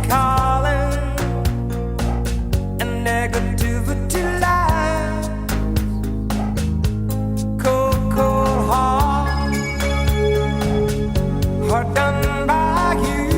calling, and negativity lies. Cold, cold heart done by you.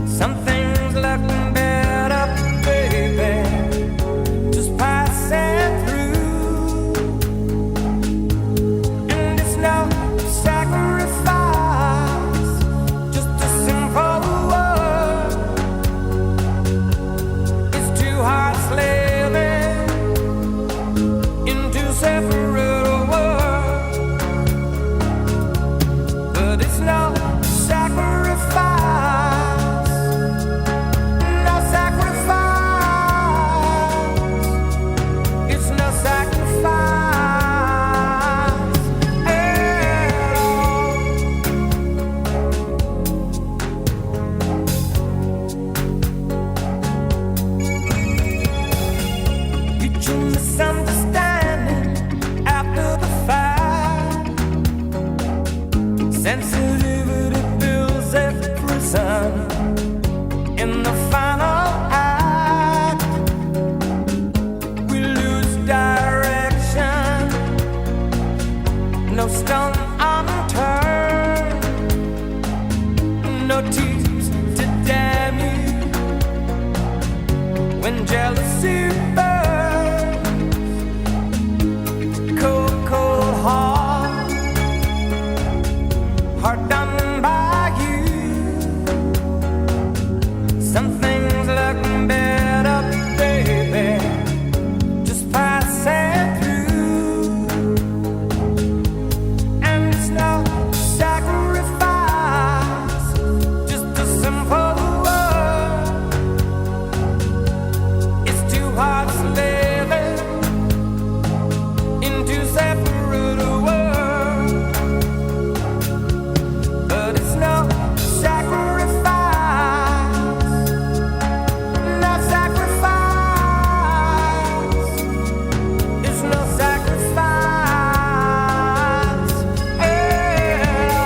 Some things looking better, baby, just passing through. And it's no sacrifice, just a simple word. It's two hearts living in two separate worlds, but it's no sacrifice, no sacrifice. It's no sacrifice at all. Mutual misunderstanding after the fact. Sensitivity builds a prison in the final act. We lose direction, no stone unturned, no tears to damn you when jealousy burns. Cold, cold heart done by you. Some things look better, baby, just passing through. And it's no sacrifice, just a simple word. It's two hearts living in two separate worlds, but it's no sacrifice, no sacrifice. It's no sacrifice at all.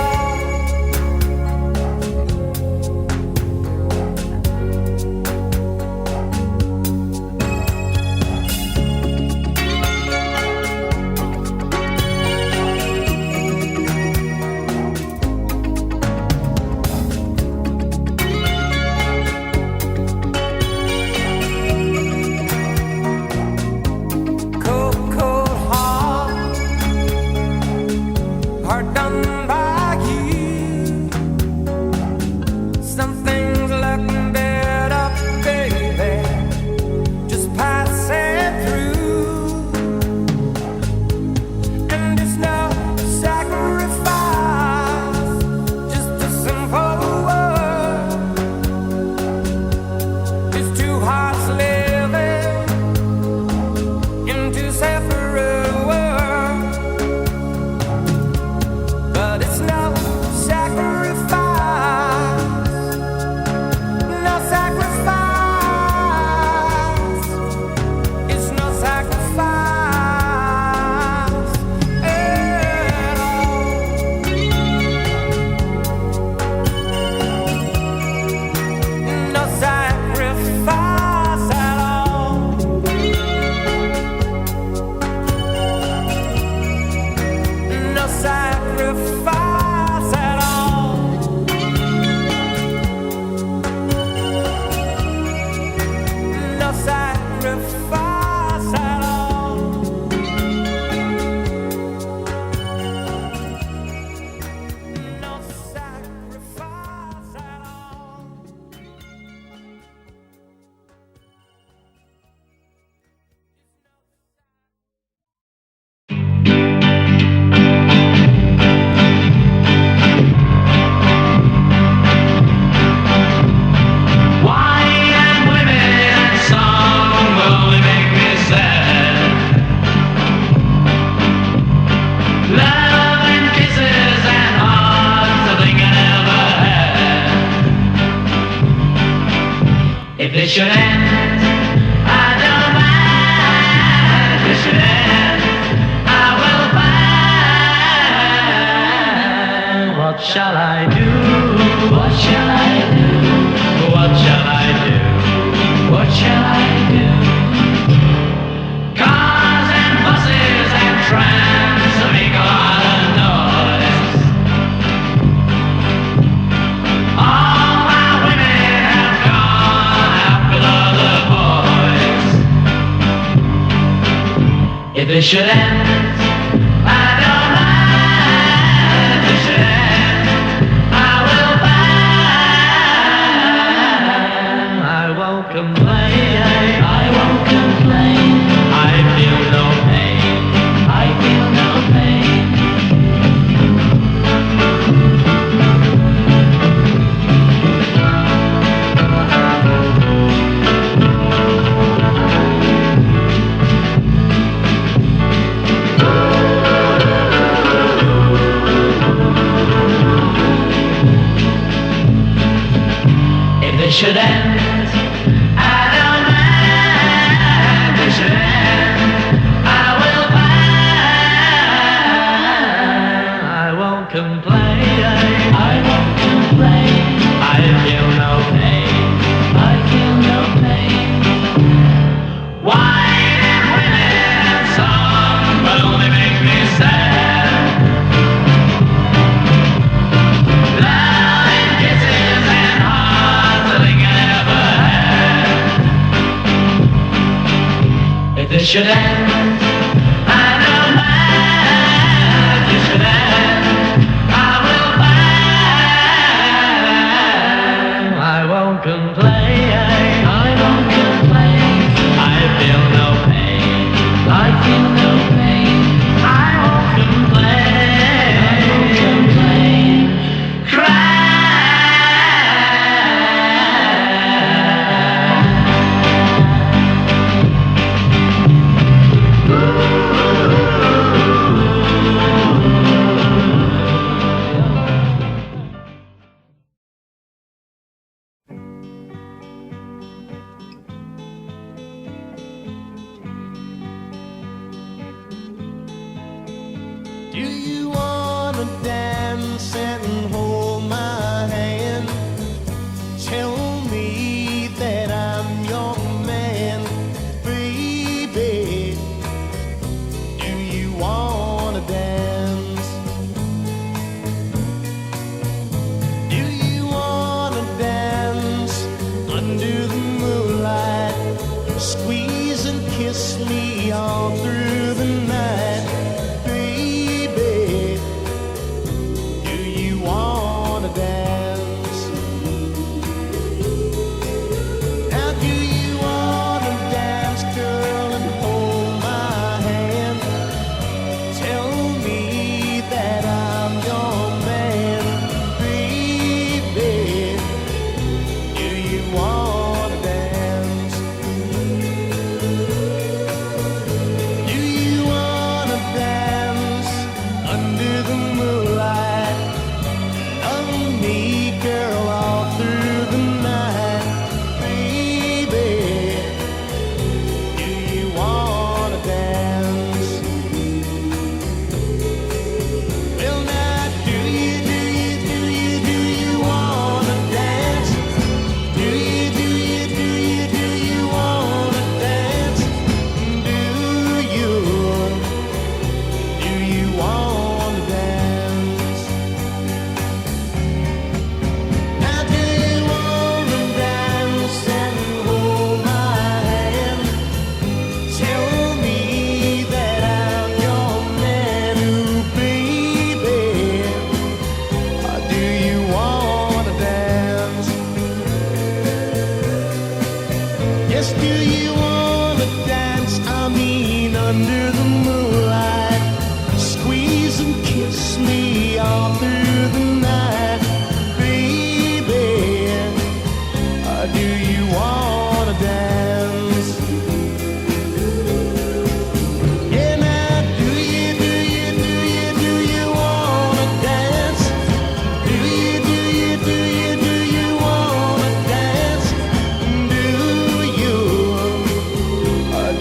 Cold, cold heart done by you. Some things look better, baby, just passing through. And it's no sacrifice, just a simple word. It's two hearts living in two separate worlds, but it's no sacrifice, no sacrifice. It's no sacrifice at all. No sacrifice at all. No sacrifice at all. No sacrifice at all. No sacrifice at all. Wine and women and song will only make me sad. Love and kisses and hearts, a thing I never had. If this should end, I don't mind. If this should end, I will find. What shall I do? What shall I do? it should end, I don't mind. If it should end, I will find. I won't complain, I won't complain. I feel no pain, I feel no pain. It should end, I don't mind. It should end, I will find. I won't complain, I won't complain. I feel no pain, I feel no pain. Wine and women and song will only make me sad. Love and kisses and hearts that I never had. If this should end, I don't mind. If this should end, I will find. I won't complain, I won't complain. I feel no pain, I feel no pain. I won't complain, I won't complain. Cry. Do you wanna dance and hold my hand? Tell me that I'm your man, baby. Do you wanna dance? Do you wanna dance under the moonlight? Squeeze and kiss me all through the night.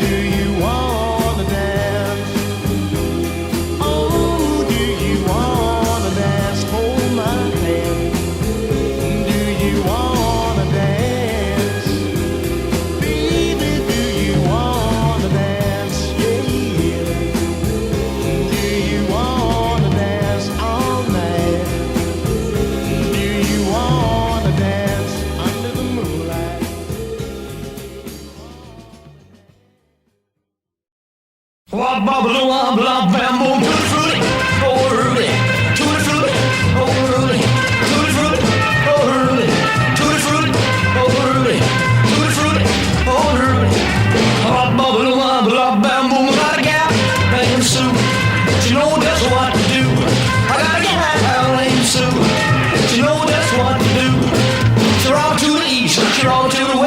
Do you wanna dance? thrown to the